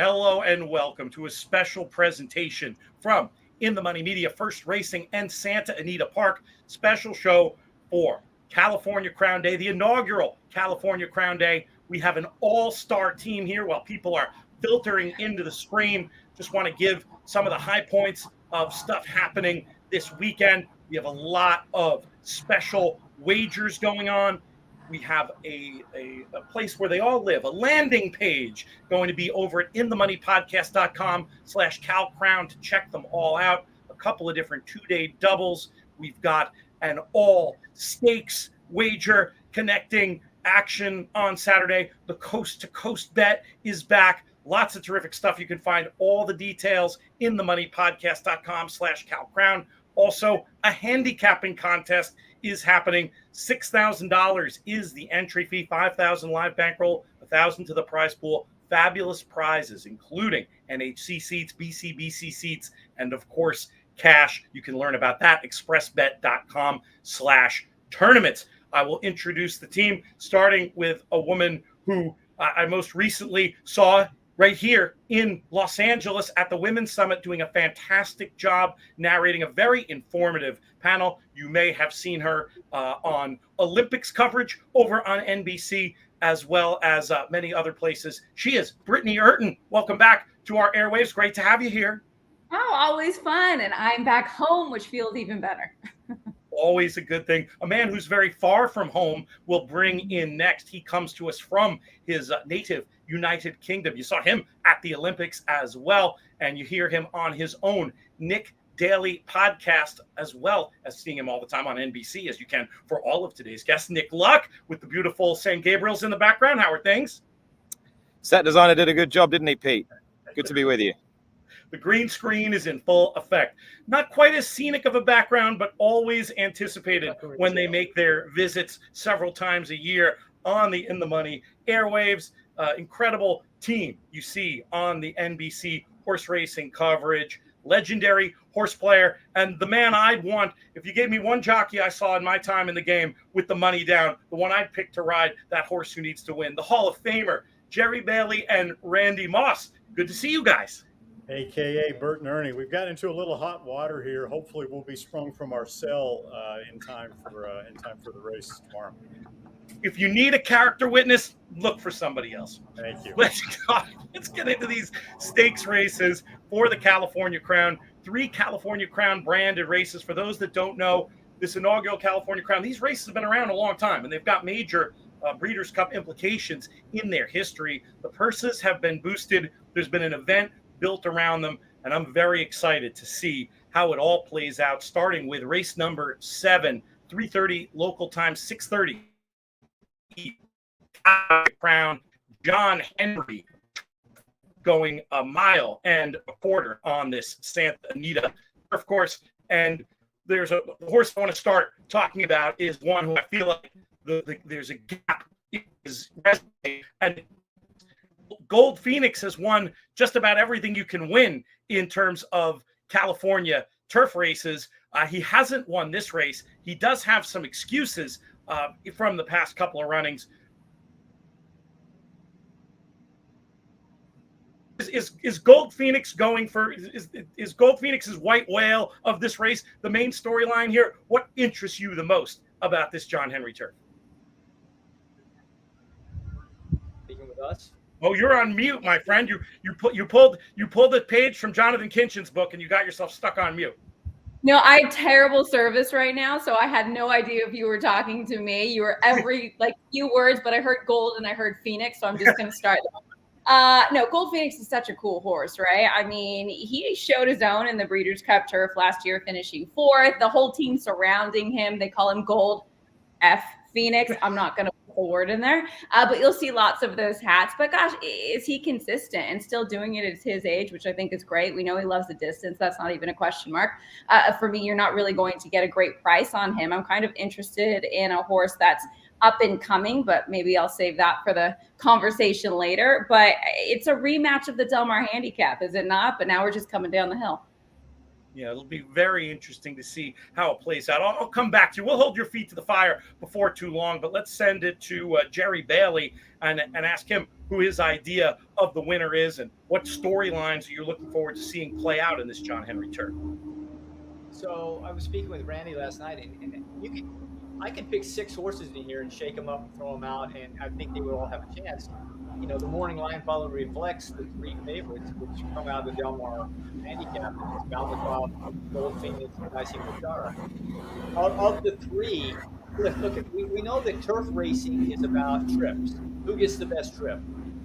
Hello and welcome to a special presentation from In the Money Media, First Racing and Santa Anita Park. Special show for California Crown Day, the inaugural California Crown Day. We have an all-star team here while people are filtering into the screen. Just want to give some of the high points of stuff happening this weekend. We have a lot of special wagers going on. We have a place where they all live, a landing page going to be over at inthemoneypodcast.com/CalCrown to check them all out. A couple of different two-day doubles. We've got an all stakes wager connecting action on Saturday. The coast to coast bet is back. Lots of terrific stuff. You can find all the details in themoneypodcast.com/CalCrown. Also, a handicapping contest is happening. $6,000 is the entry fee, $5,000 live bankroll, $1,000 to the prize pool. Fabulous prizes, including NHC seats, BCBC seats, and of course, cash. You can learn about that, expressbet.com/tournaments. I will introduce the team, starting with a woman who I most recently saw right here in Los Angeles at the Women's Summit, doing a fantastic job narrating a very informative panel. You may have seen her on Olympics coverage over on NBC, as well as many other places. She is Britney Eurton. Welcome back to our airwaves. Great to have you here. Oh, always fun. And I'm back home, which feels even better. Always a good thing. A man who's very far from home will bring in next. He comes to us from his native United Kingdom. You saw him at the Olympics as well, and you hear him on his own Nick Daily podcast, as well as seeing him all the time on NBC, as you can for all of today's guests. Nick Luck with the beautiful St. Gabriel's in the background. How are things? Set designer did a good job, didn't he, Pete? Good to be with you. The green screen is in full effect. Not quite as scenic of a background, but always anticipated when they make their visits several times a year on the In the Money airwaves. Incredible team you see on the NBC horse racing coverage. Legendary horse player, and the man I'd want, if you gave me one jockey I saw in my time in the game with the money down, the one I'd pick to ride that horse who needs to win. The Hall of Famer, Jerry Bailey and Randy Moss. Good to see you guys. AKA Bert and Ernie. We've got into a little hot water here. Hopefully we'll be sprung from our cell in time for the race tomorrow. If you need a character witness, look for somebody else. Thank you. Let's get into these stakes races for the California Crown. 3 California Crown branded races. For those that don't know, this inaugural California Crown, these races have been around a long time, and they've got major Breeders' Cup implications in their history. The purses have been boosted. There's been an event built around them, and I'm very excited to see how it all plays out, starting with race number 7, 3:30 local time, 6:30 Crown. John Henry going a mile and a quarter on this Santa Anita, of course. And there's a horse I want to start talking about is one who I feel like there's a gap in his resume, and Gold Phoenix has won just about everything you can win in terms of California turf races. He hasn't won this race. He does have some excuses from the past couple of runnings. Is Gold Phoenix going for is Gold Phoenix's white whale of this race the main storyline here? What interests you the most about this John Henry turf? Speaking with us. Oh, you're on mute, my friend. You pulled the page from Jonathan Kinchin's book, and you got yourself stuck on mute. No, I have terrible service right now, so I had no idea if you were talking to me. You were every few words, but I heard gold and I heard Phoenix, so I'm just going to start. No, Gold Phoenix is such a cool horse, right? I mean, he showed his own in the Breeders' Cup Turf last year, finishing 4th. The whole team surrounding him, they call him Gold F Phoenix. I'm not going to put a word in there, but you'll see lots of those hats. But gosh, is he consistent and still doing it at his age, which I think is great. We know he loves the distance. That's not even a question mark. For me, you're not really going to get a great price on him. I'm kind of interested in a horse that's up and coming, but maybe I'll save that for the conversation later. But it's a rematch of the Del Mar handicap, is it not? But now we're just coming down the hill. Yeah, it'll be very interesting to see how it plays out. I'll come back to you. We'll hold your feet to the fire before too long, but let's send it to Jerry Bailey and ask him who his idea of the winner is and what storylines you're looking forward to seeing play out in this John Henry Turf. So I was speaking with Randy last night, and I could pick 6 horses in here and shake them up and throw them out, and I think they would all have a chance. The morning line probably reflects the 3 favorites, which come out of the Del Mar handicap. It's Balmacroft, Gold Phoenix, and Dicey Mochara. Of the 3, we know that turf racing is about trips. Who gets the best trip?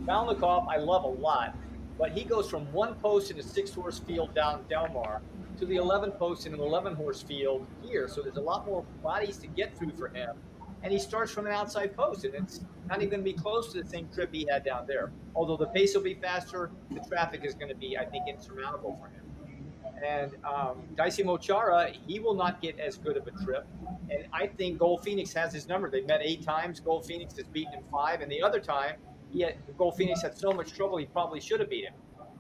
Balmacroft, I love a lot, but he goes from 1 post in a 6-horse field down Del Mar to the 11 post in an 11-horse field here. So there's a lot more bodies to get through for him. And he starts from an outside post, and it's not even going to be close to the same trip he had down there. Although the pace will be faster, the traffic is going to be, I think, insurmountable for him. And Dicey Mochara, he will not get as good of a trip. And I think Gold Phoenix has his number. They've met 8 times. Gold Phoenix has beaten him 5. And the other time, Gold Phoenix had so much trouble, he probably should have beat him.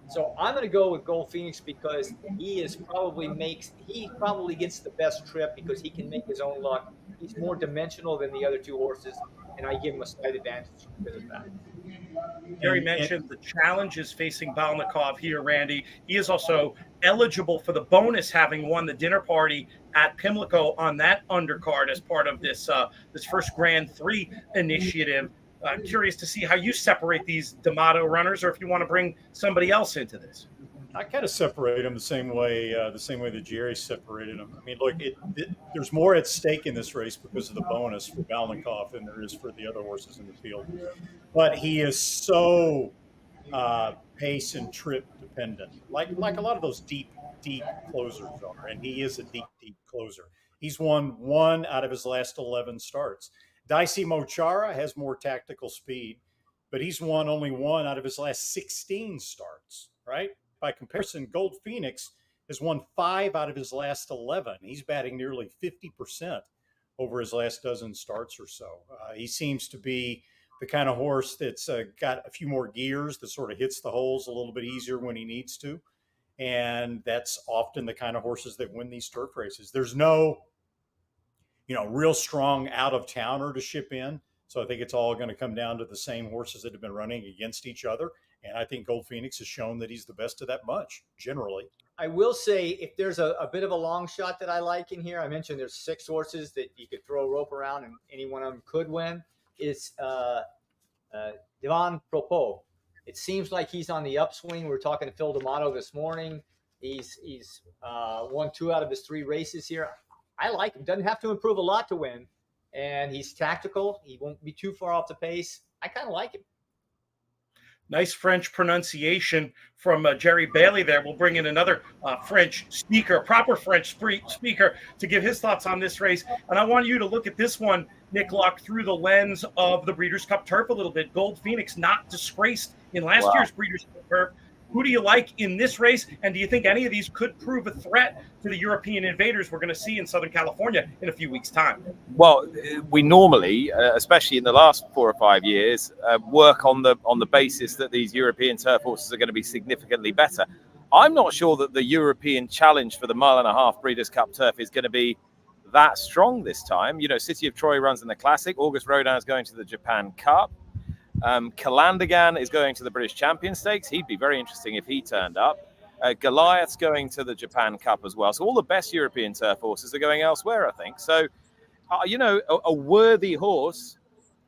So I'm going to go with Gold Phoenix because he probably gets the best trip because he can make his own luck. He's more dimensional than the other 2 horses, and I give him a slight advantage because of that. Gary mentioned the challenges facing Balnikov here, Randy. He is also eligible for the bonus, having won the dinner party at Pimlico on that undercard as part of this first Grand 3 initiative. Curious to see how you separate these D'Amato runners, or if you want to bring somebody else into this. I kind of separate them the same way that Jerry separated them. I mean, look, there's more at stake in this race because of the bonus for Balnikov than there is for the other horses in the field. But he is so pace and trip dependent, like a lot of those deep closers are, and he is a deep closer. He's won 1 out of his last 11 starts. Dicey Mochara has more tactical speed, but he's won only 1 out of his last 16 starts, right? By comparison, Gold Phoenix has won 5 out of his last 11. He's batting nearly 50% over his last dozen starts or so. He seems to be the kind of horse that's got a few more gears, that sort of hits the holes a little bit easier when he needs to. And that's often the kind of horses that win these turf races. There's no, real strong out-of-towner to ship in. So I think it's all going to come down to the same horses that have been running against each other. And I think Gold Phoenix has shown that he's the best of that bunch, generally. I will say, if there's a bit of a long shot that I like in here, I mentioned there's 6 horses that you could throw a rope around and any one of them could win. It's Devon Propos. It seems like he's on the upswing. We were talking to Phil D'Amato this morning. He's won 2 out of his 3 races here. I like him. Doesn't have to improve a lot to win. And he's tactical. He won't be too far off the pace. I kind of like him. Nice French pronunciation from Jerry Bailey there. We'll bring in another French speaker, proper French speaker, to give his thoughts on this race. And I want you to look at this one, Nick Luck, through the lens of the Breeders' Cup Turf a little bit. Gold Phoenix not disgraced in last year's Breeders' Cup Turf. Who do you like in this race? And do you think any of these could prove a threat to the European invaders we're going to see in Southern California in a few weeks' time? Well, we normally, especially in the last 4 or 5 years, work on the basis that these European turf horses are going to be significantly better. I'm not sure that the European challenge for the 1.5 mile Breeders' Cup Turf is going to be that strong this time. City of Troy runs in the Classic. August Rodin is going to the Japan Cup. Calandagan is going to the British Champion Stakes. He'd be very interesting if he turned up. Goliath's going to the Japan Cup as well. So all the best European turf horses are going elsewhere, I think. So, a worthy horse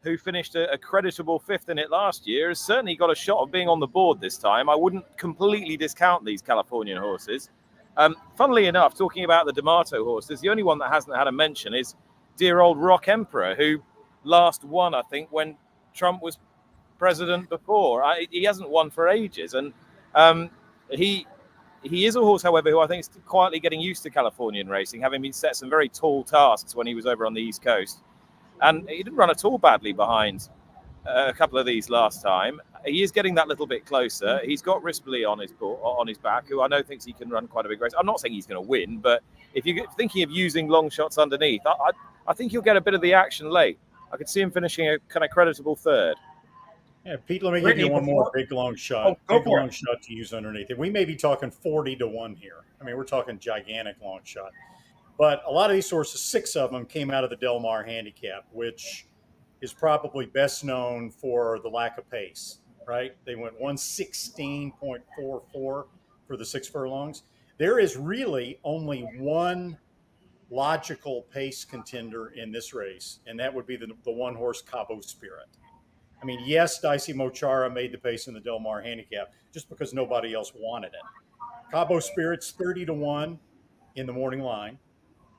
who finished a creditable 5th in it last year has certainly got a shot of being on the board this time. I wouldn't completely discount these Californian horses. Funnily enough, talking about the D'Amato horses, the only one that hasn't had a mention is dear old Rock Emperor, who last won, I think, when Trump was president before. He hasn't won for ages, and he is a horse, however, who I think is quietly getting used to Californian racing, having been set some very tall tasks when he was over on the East Coast, and he didn't run at all badly behind a couple of these last time. He is getting that little bit closer. He's got Rispoli on his back, who I know thinks he can run quite a big race. I'm not saying he's going to win, but if you're thinking of using long shots underneath, I think he'll get a bit of the action late. I could see him finishing a kind of creditable 3rd. Yeah, Pete, let me give Brittany, you one more before, big long shot. oh, go Big for long it. shot to use underneath it. We may be talking 40-1 here. I mean, we're talking gigantic long shot. But a lot of these horses, 6 of them came out of the Del Mar handicap, which is probably best known for the lack of pace, right? They went 116.44 for the 6 furlongs. There is really only one logical pace contender in this race, and that would be the one horse Cabo Spirit. I mean, yes, Dicey Mochara made the pace in the Del Mar handicap just because nobody else wanted it. Cabo Spirit's 30-1 in the morning line.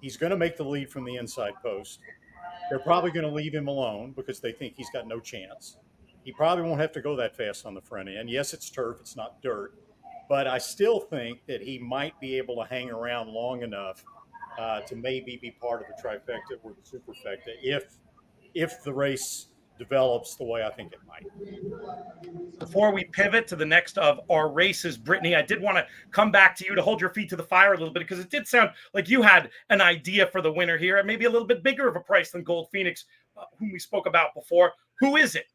He's going to make the lead from the inside post. They're probably going to leave him alone because they think he's got no chance. He probably won't have to go that fast on the front end. Yes, it's turf, it's not dirt, but I still think that he might be able to hang around long enough to maybe be part of the trifecta or the superfecta if the race develops the way I think it might. Before we pivot to the next of our races, Brittany, I did want to come back to you to hold your feet to the fire a little bit because it did sound like you had an idea for the winner here, and maybe a little bit bigger of a price than Gold Phoenix, whom we spoke about before. Who is it?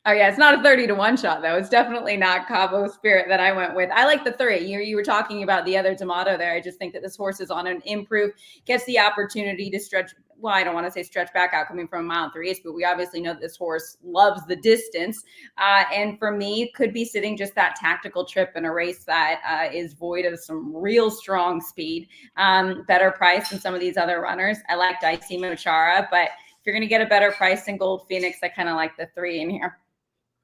Oh yeah, it's not a 30-1 shot though. It's definitely not Cabo Spirit that I went with. I like the 3. You were talking about the other D'Amato there. I just think that this horse is on an improve, gets the opportunity to stretch. Well, I don't want to say stretch back out coming from a mile and 3/8, but we obviously know that this horse loves the distance. And for me, could be sitting just that tactical trip in a race that is void of some real strong speed. Better price than some of these other runners. I like Dicey Mochara, but if you're going to get a better price than Gold Phoenix, I kind of like the 3 in here.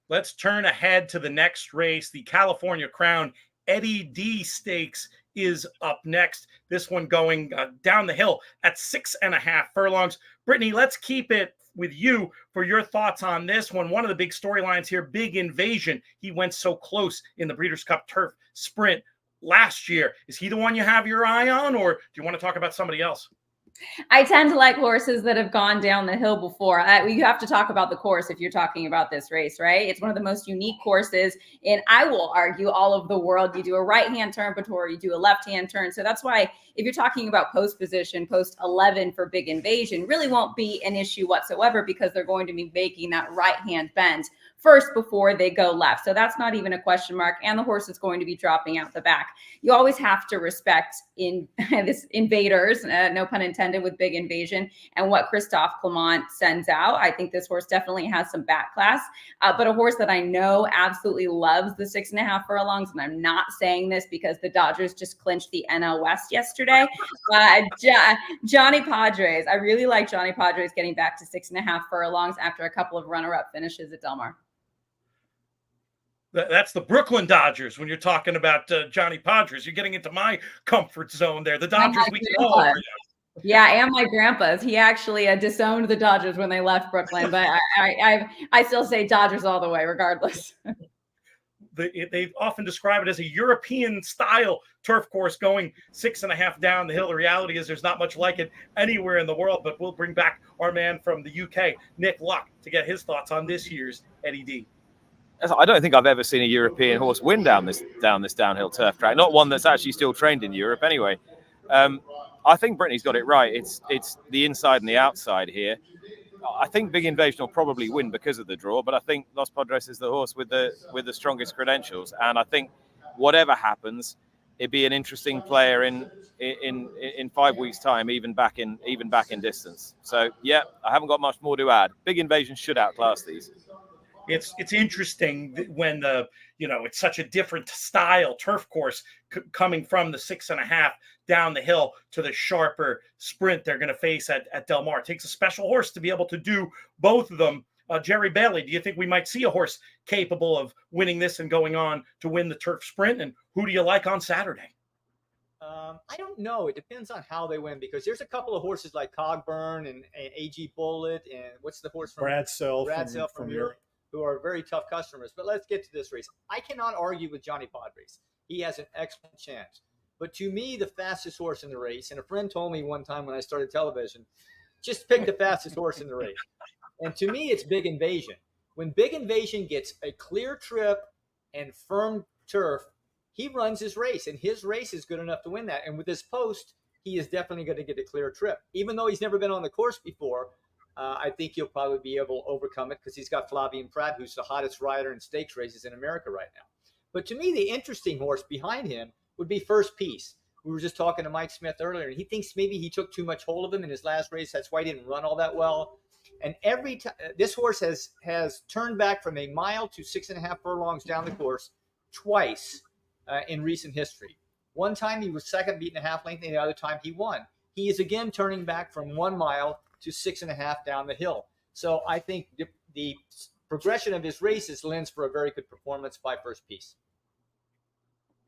Let's turn ahead to the next race. The California Crown Eddie D Stakes is up next. This one going down the hill at 6.5 furlongs. Brittany, let's keep it with you for your thoughts on this one. One of the big storylines here, Big Invasion. He went so close in the Breeders' Cup Turf Sprint last year. Is he the one you have your eye on, or do you want to talk about somebody else? I tend to like horses that have gone down the hill before. You have to talk about the course if you're talking about this race, right? It's one of the most unique courses in, I will argue, all of the world. You do a right-hand turn before you do a left-hand turn. So that's why if you're talking about post position, post 11 for Big Invasion really won't be an issue whatsoever because they're going to be making that right-hand bend first before they go left. So that's not even a question mark. And the horse is going to be dropping out the back. You always have to respect this invaders, no pun intended, with Big Invasion and what Christophe Clement sends out. I think this horse definitely has some back class, but a horse that I know absolutely loves the 6.5 furlongs. And I'm not saying this because the Dodgers just clinched the NL West yesterday. Johnny Padres. I really like Johnny Padres getting back to 6.5 furlongs after a couple of runner-up finishes at Del Mar. That's the Brooklyn Dodgers when you're talking about Johnny Padres. You're getting into my comfort zone there. The Dodgers we know. Yeah, and my grandpa's. He actually disowned the Dodgers when they left Brooklyn, but I still say Dodgers all the way, regardless. They often describe it as a European-style turf course going 6.5 down the hill. The reality is there's not much like it anywhere in the world, but we'll bring back our man from the UK, Nick Luck, to get his thoughts on this year's Eddie D. I don't think I've ever seen a European horse win down this downhill turf track. Not one that's actually still trained in Europe, anyway. I think Brittany's got it right. It's the inside and the outside here. I think Big Invasion will probably win because of the draw, but I think Los Padres is the horse with the strongest credentials, and I think whatever happens, it'd be an interesting player in 5 weeks' time, even back in distance. So yeah, I haven't got much more to add. Big Invasion should outclass these. It's interesting when it's such a different style turf course coming from the 6.5 down the hill to the sharper sprint they're going to face at Del Mar. It takes a special horse to be able to do both of them. Jerry Bailey, do you think we might see a horse capable of winning this and going on to win the turf sprint? And who do you like on Saturday? I don't know. It depends on how they win because there's a couple of horses like Cogburn and AG Bullet and what's the horse from Brad Sell from Europe, who are very tough customers. But let's get to this race. I cannot argue with Johnny Padres. He has an excellent chance. But to me, the fastest horse in the race, and a friend told me one time when I started television, just pick the fastest horse in the race. And to me, it's Big Invasion. When Big Invasion gets a clear trip and firm turf, he runs his race, and his race is good enough to win that. And with this post, he is definitely going to get a clear trip. Even though he's never been on the course before, I think he'll probably be able to overcome it because he's got Flavien Prat, who's the hottest rider in stakes races in America right now. But to me, the interesting horse behind him would be First Piece. We were just talking to Mike Smith earlier, and he thinks maybe he took too much hold of him in his last race. That's why he didn't run all that well. And every time this horse has turned back from a mile to 6.5 furlongs down the course twice in recent history. One time he was second, beaten a half length, and the other time he won. He is again turning back from 1 mile to 6.5 down the hill. So I think the progression of his races lends for a very good performance by First Piece.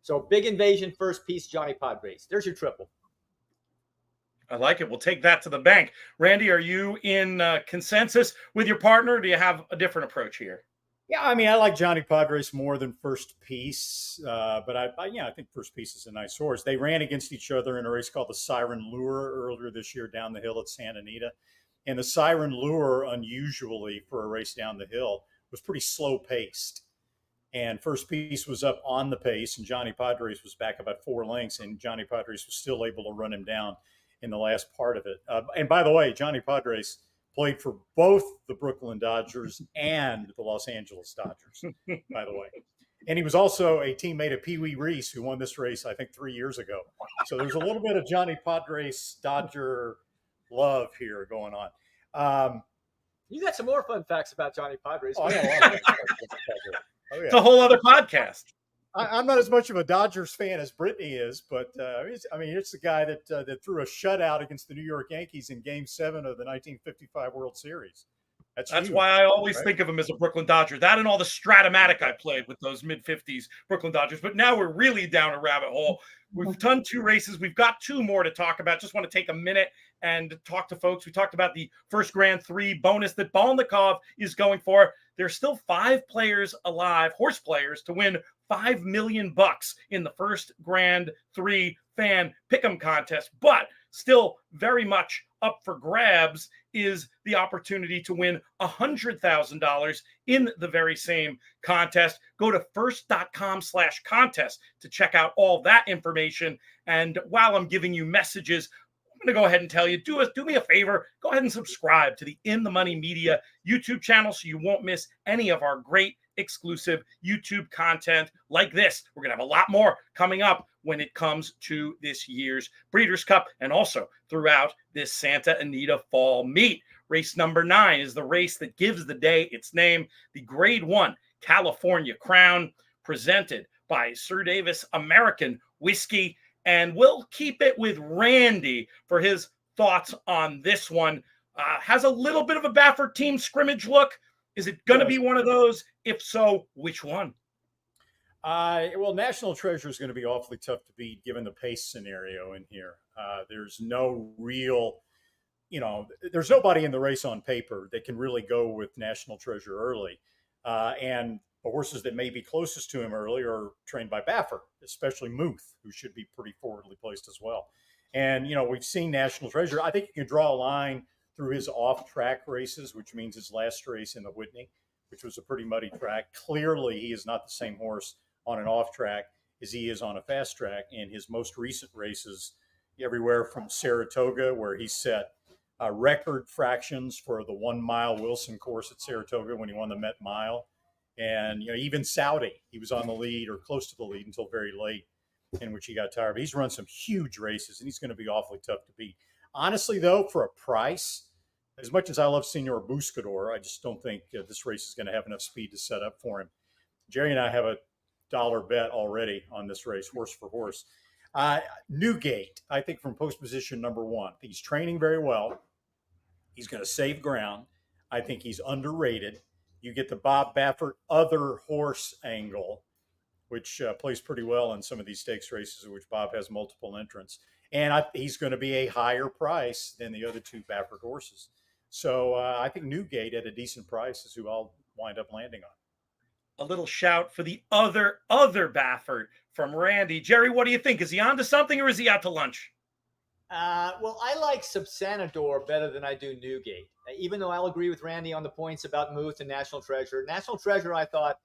So Big Invasion, First Piece, Johnny Padres. There's your triple. I like it. We'll take that to the bank. Randy, are you in consensus with your partner? Or do you have a different approach here? Yeah, I mean, I like Johnny Padres more than First Piece, but I think First Piece is a nice horse. They ran against each other in a race called the Siren Lure earlier this year down the hill at Santa Anita. And the Siren Lure, unusually for a race down the hill, was pretty slow paced. And First Piece was up on the pace, and Johnny Padres was back about 4 lengths, and Johnny Padres was still able to run him down in the last part of it. And by the way, Johnny Padres played for both the Brooklyn Dodgers and the Los Angeles Dodgers, by the way. And he was also a teammate of Pee Wee Reese, who won this race, I think, 3 years ago. So there's a little bit of Johnny Padres Dodger love here going on. You got some more fun facts about Johnny Padres. Oh, I got a lot of facts about Padres. Oh, yeah. It's a whole other podcast. I'm not as much of a Dodgers fan as Britney is, but it's the guy that threw a shutout against the New York Yankees in Game 7 of the 1955 World Series. That's huge, huge, why I always right? think of him as a Brooklyn Dodger. That and all the Stratomatic I played with those mid-50s Brooklyn Dodgers. But now we're really down a rabbit hole. We've done 2 races. We've got 2 more to talk about. Just want to take a minute and talk to folks. We talked about the first Grand 3 bonus that Balnikov is going for. There's still 5 players alive, horse players, to win $5 million in the first Grand 3 fan pick'em contest. But still very much up for grabs is the opportunity to win $100,000 in the very same contest. Go to first.com/contest to check out all that information. And while I'm giving you messages, I'm going to go ahead and tell you, do me a favor, go ahead and subscribe to the In the Money Media YouTube channel so you won't miss any of our great exclusive YouTube content like this. We're going to have a lot more coming up when it comes to this year's Breeders' Cup and also throughout this Santa Anita Fall Meet. Race number 9 is the race that gives the day its name, the Grade 1 California Crown, presented by Sir Davis American Whiskey. And we'll keep it with Randy for his thoughts on this one. Has a little bit of a Baffert team scrimmage look. Is it going to be one of those? If so, which one? Well, National Treasure is going to be awfully tough to beat given the pace scenario in here. There's no real, there's nobody in the race on paper that can really go with National Treasure early. And the horses that may be closest to him early are trained by Baffert, especially Muth, who should be pretty forwardly placed as well. And, we've seen National Treasure. I think you can draw a line through his off-track races, which means his last race in the Whitney, which was a pretty muddy track. Clearly, he is not the same horse on an off-track as he is on a fast track. And his most recent races, everywhere from Saratoga, where he set record fractions for the 1 mile Wilson course at Saratoga when he won the Met Mile. And, even Saudi, he was on the lead or close to the lead until very late, in which he got tired. But he's run some huge races, and he's going to be awfully tough to beat. Honestly, though, for a price, as much as I love Senor Buscador, I just don't think this race is going to have enough speed to set up for him. Jerry and I have a $1 bet already on this race, horse for horse. Newgate, I think from post position number 1. He's training very well. He's going to save ground. I think he's underrated. You get the Bob Baffert other horse angle, which plays pretty well in some of these stakes races in which Bob has multiple entrants. And he's going to be a higher price than the other 2 Baffert horses. So I think Newgate at a decent price is who I'll wind up landing on. A little shout for the other Baffert from Randy. Jerry, what do you think? Is he on to something or is he out to lunch? Well, I like Subsanador better than I do Newgate, even though I'll agree with Randy on the points about Muth and National Treasure. National Treasure, I thought,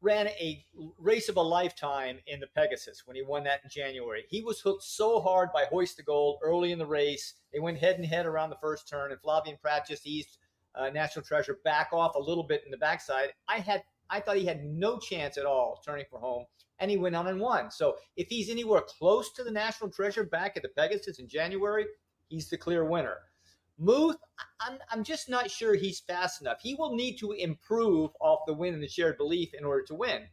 ran a race of a lifetime in the Pegasus when he won that in January. He was hooked so hard by Hoist the Gold early in the race. They went head and head around the first turn, and Flavien Prat just eased National Treasure back off a little bit in the backside. I thought he had no chance at all turning for home, and he went on and won. So if he's anywhere close to the National Treasure back at the Pegasus in January, he's the clear winner. Muth, I'm just not sure he's fast enough. He will need to improve off the win in the Shared Belief in order to win.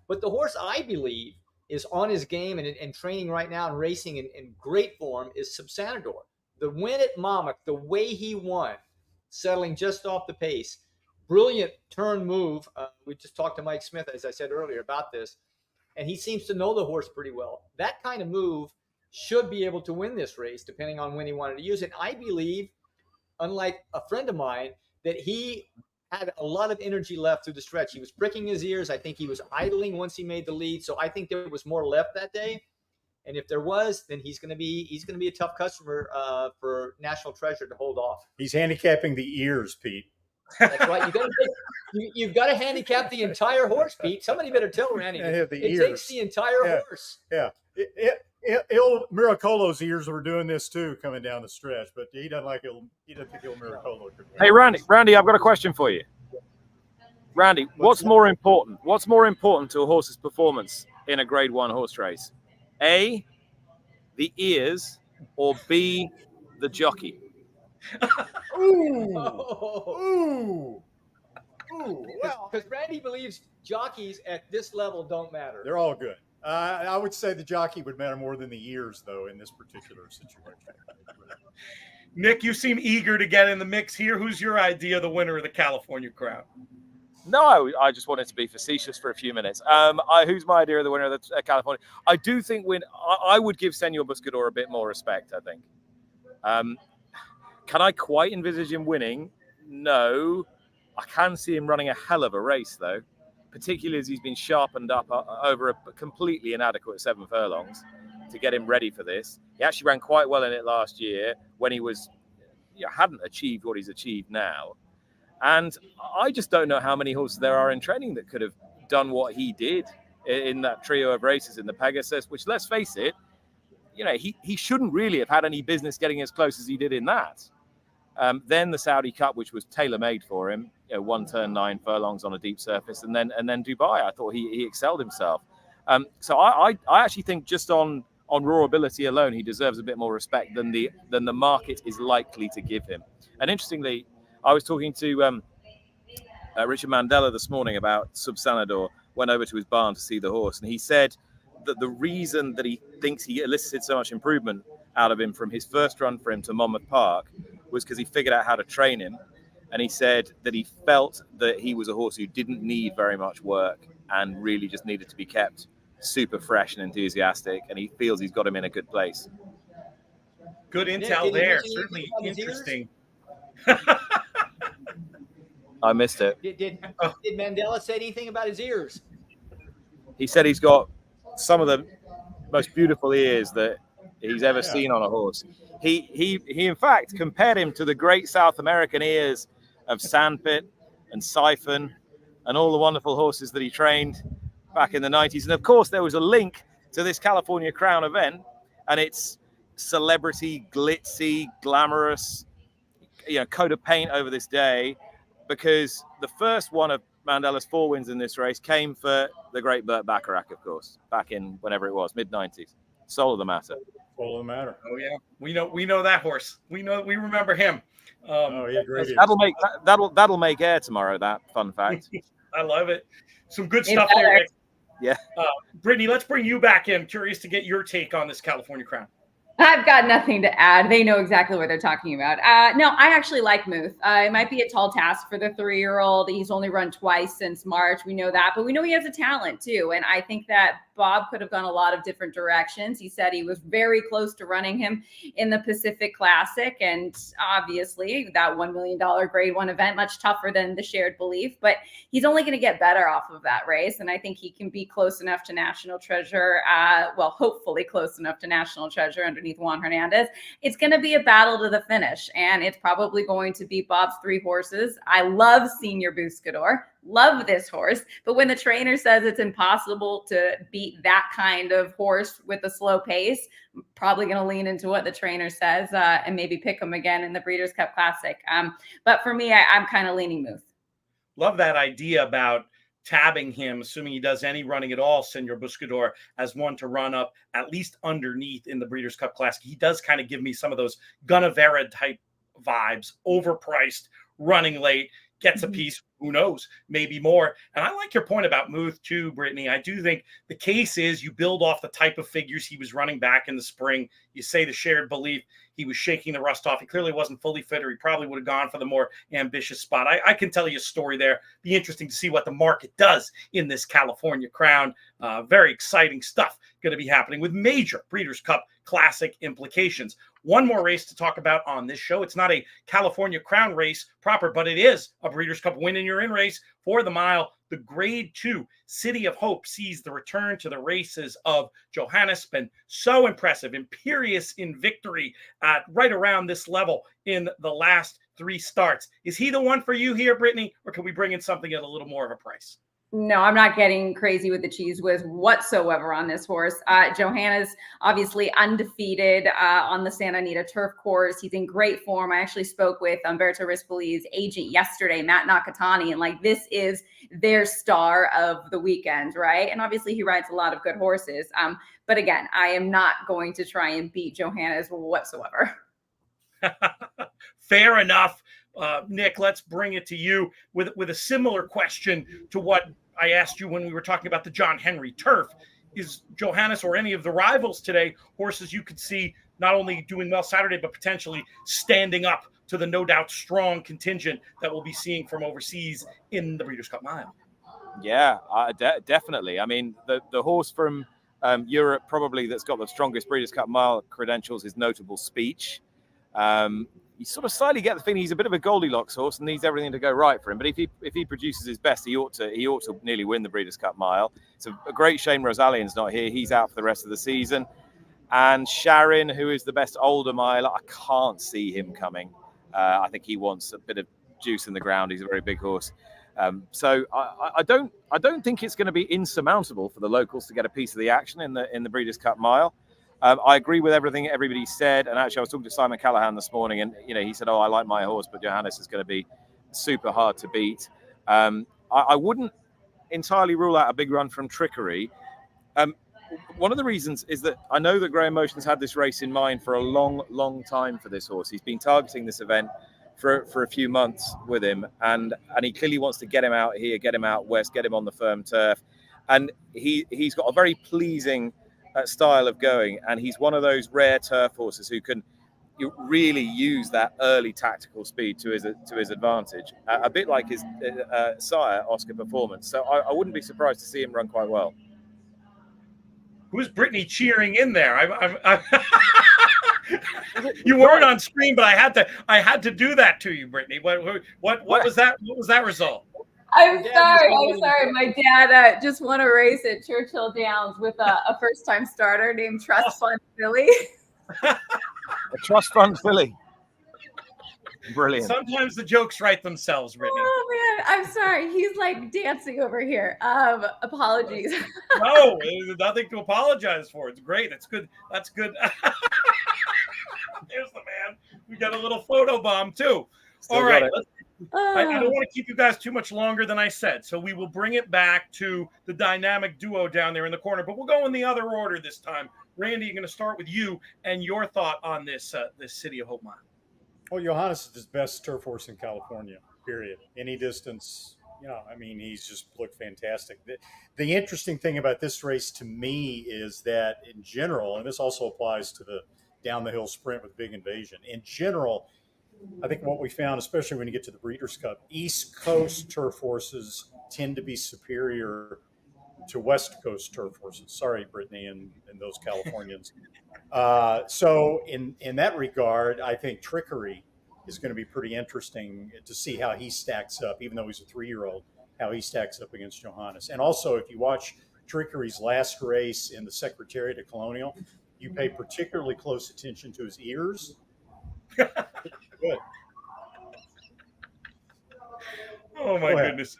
But the horse I believe is on his game and training right now and racing in great form is Subsanador. The win at Monmouth, the way he won, settling just off the pace, brilliant turn move. We just talked to Mike Smith, as I said earlier, about this, and he seems to know the horse pretty well. That kind of move should be able to win this race, depending on when he wanted to use it. I believe, unlike a friend of mine, that he had a lot of energy left through the stretch. He was pricking his ears. I think he was idling once he made the lead. So I think there was more left that day. And if there was, then he's going to be a tough customer for National Treasure to hold off. He's handicapping the ears, Pete. That's right. You've got to handicap the entire horse, Pete. Somebody better tell Randy. It takes the entire horse. Yeah. Il Miracolo's ears were doing this too, coming down the stretch, but he doesn't think Il Miracolo could win. Hey, Randy, I've got a question for you. Randy, what's more important? What's more important to a horse's performance in a Grade 1 horse race? A, the ears, or B, the jockey? Ooh. Well, because Randy believes jockeys at this level don't matter. They're all good. I would say the jockey would matter more than the ears, though, in this particular situation. Nick, you seem eager to get in the mix here. Who's your idea of the winner of the California Crown? No, I just wanted to be facetious for a few minutes. Who's my idea of the winner of the California? I do think I would give Senor Buscador a bit more respect, I think. Can I quite envisage him winning? No. I can see him running a hell of a race, though, particularly as he's been sharpened up over a completely inadequate 7 furlongs to get him ready for this. He actually ran quite well in it last year when he hadn't achieved what he's achieved now. And I just don't know how many horses there are in training that could have done what he did in that trio of races in the Pegasus, which, let's face it, he shouldn't really have had any business getting as close as he did in that. Then the Saudi Cup, which was tailor-made for him, 1 turn 9 furlongs on a deep surface, and then Dubai. I thought he excelled himself. So I actually think just on raw ability alone, he deserves a bit more respect than the market is likely to give him. And interestingly, I was talking to Richard Mandela this morning about Subsanador. Went over to his barn to see the horse, and he said that the reason that he thinks he elicited so much improvement out of him from his first run for him to Monmouth Park was because he figured out how to train him. And he said that he felt that he was a horse who didn't need very much work and really just needed to be kept super fresh and enthusiastic. And he feels he's got him in a good place. Good intel there. Certainly interesting. I missed it. Did Mandela say anything about his ears? He said he's got some of the most beautiful ears that he's ever seen on a horse. He in fact compared him to the great South American ears of Sandpit and Siphon and all the wonderful horses that he trained back in the 90s. And of course, there was a link to this California Crown event, and it's celebrity, glitzy, glamorous, coat of paint over this day, because the first one of Mandela's 4 wins in this race came for the great Burt Bacharach, of course, back in whenever it was, mid-90s. Soul of the Matter. Soul of the Matter. Oh yeah, we know that horse. We remember him. Great. That'll make air tomorrow. That fun fact. I love it. Some good stuff there, Nick. Yeah. Brittany, let's bring you back in. Curious to get your take on this California Crown. I've got nothing to add. They know exactly what they're talking about. No, I actually like Muth. It might be a tall task for the 3-year-old. He's only run twice since March. We know that, but we know he has a talent too. And I think that Bob could have gone a lot of different directions. He said he was very close to running him in the Pacific Classic. And obviously that $1 million Grade 1 event, much tougher than the Shared Belief, but he's only going to get better off of that race. And I think he can be close enough to National Treasure. Hopefully close enough to National Treasure underneath underneath Juan Hernandez. It's going to be a battle to the finish, and it's probably going to be Bob's 3 horses. I love Senior Buscador, love this horse, but when the trainer says it's impossible to beat that kind of horse with a slow pace, I'm probably going to lean into what the trainer says and maybe pick him again in the Breeders' Cup Classic. But for me, I'm kind of leaning Muth. Love that idea about tabbing him, assuming he does any running at all, Senor Buscador, as one to run up at least underneath in the Breeders' Cup Classic. He does kind of give me some of those Gunnevera type vibes, overpriced, running late, gets a piece, who knows, maybe more. And I like your point about Muth too, Brittany. I do think the case is you build off the type of figures he was running back in the spring. You say the shared belief, he was shaking the rust off. He clearly wasn't fully fit, or he probably would have gone for the more ambitious spot. I can tell you a story there. Be interesting to see what the market does in this California Crown. Very exciting stuff going to be happening with major Breeders' Cup Classic implications. One more race to talk about on this show. It's not a California Crown race proper, but it is a Breeders' Cup win and you're in race for the mile. The Grade 2 City of Hope sees the return to the races of Johannes. Been so impressive, imperious in victory at right around this level in the last 3 starts. Is he the one for you here, Brittany, or can we bring in something at a little more of a price? No, I'm not getting crazy with the cheese whiz whatsoever on this horse. Johannes, obviously undefeated on the Santa Anita turf course. He's in great form. I actually spoke with Umberto Rispoli's agent yesterday, Matt Nakatani, and like this is their star of the weekend, right? And obviously he rides a lot of good horses. But again, I am not going to try and beat Johannes whatsoever. Fair enough. Nick, let's bring it to you with a similar question to what I asked you when we were talking about the John Henry turf. Is Johannes or any of the rivals today horses you could see not only doing well Saturday, but potentially standing up to the no doubt strong contingent that we'll be seeing from overseas in the Breeders' Cup Mile? Yeah, definitely. I mean, the horse from Europe probably that's got the strongest Breeders' Cup Mile credentials is Notable Speech. You sort of slightly get the feeling he's a bit of a Goldilocks horse and needs everything to go right for him. But if he produces his best, he ought to nearly win the Breeders' Cup Mile. It's a great shame Rosalian's not here. He's out for the rest of the season. And Sharon, who is the best older miler, I can't see him coming. I think he wants a bit of juice in the ground. He's a very big horse. So I don't think it's going to be insurmountable for the locals to get a piece of the action in the Breeders' Cup Mile. I agree with everything everybody said, and actually I was talking to Simon Callahan this morning, and he said, "Oh, I like my horse, but Johannes is going to be super hard to beat." I wouldn't entirely rule out a big run from Trickery. One of the reasons is that I know that Graham Motion's had this race in mind for a long time for this horse. He's been targeting this event for a few months with him, and he clearly wants to get him out here, get him out west, get him on the firm turf, and he's got a very pleasing style of going, and he's one of those rare turf horses who can really use that early tactical speed to his advantage, a bit like his sire Oscar Performance. So I wouldn't be surprised to see him run quite well. Who's Brittany cheering in there? You weren't on screen, but I had to do that to you, Brittany. What was that? What was that result? I'm sorry. My dad just won a race at Churchill Downs with a first-time starter named Trust Fund Philly. A Trust Fund Philly. Brilliant. Sometimes the jokes write themselves, Brittany. Oh, man. I'm sorry. He's like dancing over here. Apologies. No, there's nothing to apologize for. It's great. That's good. That's good. There's the man. We got a little photo bomb, too. All right. I don't want to keep you guys too much longer than I said, so we will bring it back to the dynamic duo down there in the corner, but we'll go in the other order this time. Randy, I'm going to start with you and your thought on this City of Hope Mile. Well, Johannes is the best turf horse in California, period. Any distance, he's just looked fantastic. The interesting thing about this race to me is that in general, and this also applies to the down the hill sprint with Big Invasion, in general, I think what we found, especially when you get to the Breeders' Cup, East Coast turf horses tend to be superior to West Coast turf horses. Sorry, Brittany, and those Californians. So in that regard, I think Trickery is going to be pretty interesting to see how he stacks up, even though he's a 3-year-old, how he stacks up against Johannes. And also, if you watch Trickery's last race in the Secretariat of Colonial, you pay particularly close attention to his ears. Good. Oh my Go ahead. goodness.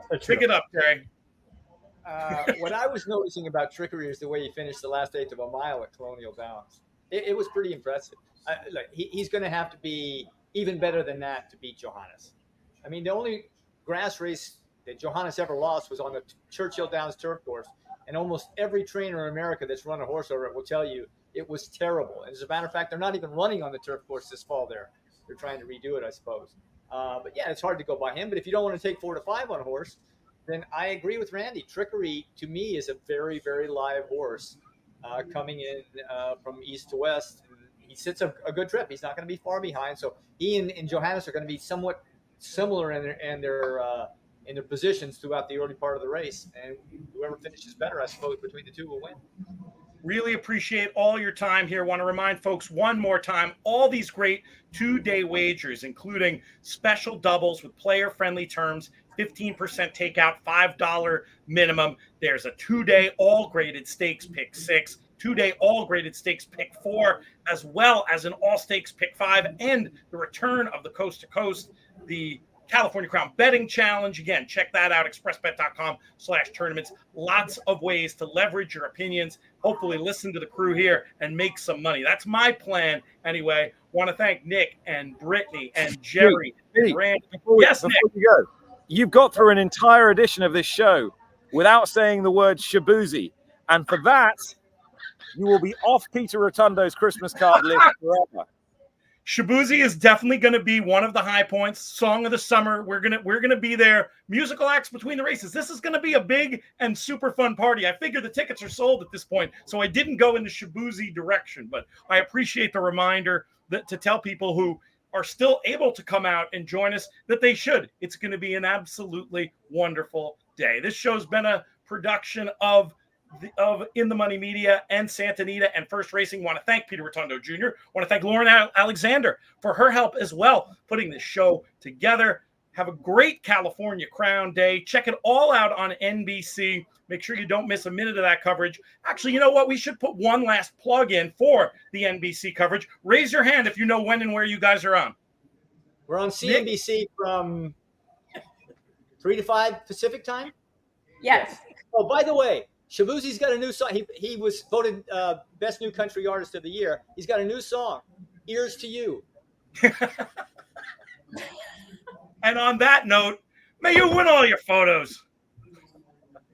That's Pick your- it up, Jerry. What I was noticing about Trickery is the way he finished the last eighth of a mile at Colonial Downs. It was pretty impressive. Look, he's going to have to be even better than that to beat Johannes. I mean, the only grass race that Johannes ever lost was on the Churchill Downs turf course, and almost every trainer in America that's run a horse over it will tell you it was terrible. And as a matter of fact, they're not even running on the turf course this fall there. They're trying to redo it, I suppose. But yeah, it's hard to go by him. But if you don't want to take 4 to 5 on a horse, then I agree with Randy. Trickery, to me, is a very, very live horse coming in from east to west. He sits a good trip. He's not going to be far behind. So he and Johannes are going to be somewhat similar in their positions throughout the early part of the race. And whoever finishes better, I suppose, between the two will win. Really appreciate all your time here. Want to remind folks one more time, all these great 2-day wagers, including special doubles with player-friendly terms, 15% takeout, $5 minimum. There's a 2-day all-graded stakes pick 6, 2-day all-graded stakes pick 4, as well as an all-stakes pick 5, and the return of the Coast to Coast, the California Crown Betting Challenge. Again, check that out, expressbet.com/tournaments. Lots of ways to leverage your opinions. Hopefully listen to the crew here and make some money. That's my plan anyway. Want to thank Nick and Brittany and Jerry and Randy. Yes, Nick. You go. You've got through an entire edition of this show without saying the word Shabuzi. And for that, you will be off Peter Rotundo's Christmas card list forever. Shabuzi is definitely going to be one of the high points. Song of the summer. We're gonna be there. Musical acts between the races. This is going to be a big and super fun party. I figure the tickets are sold at this point, so I didn't go in the Shabuzi direction. But I appreciate the reminder to tell people who are still able to come out and join us that they should. It's going to be an absolutely wonderful day. This show's been a production of In the Money Media and Santa Anita and First Racing. Want to thank Peter Rotundo Jr. Want to thank Lauren Alexander for her help as well, putting this show together. Have a great California Crown Day. Check it all out on NBC. Make sure you don't miss a minute of that coverage. Actually, you know what? We should put one last plug in for the NBC coverage. Raise your hand if you know when and where you guys are on. We're on CNBC from 3 to 5 Pacific time? Yes. Oh, by the way, Shabuzi's got a new song. He was voted Best New Country Artist of the Year. He's got a new song, Ears to You. And on that note, may you win all your photos.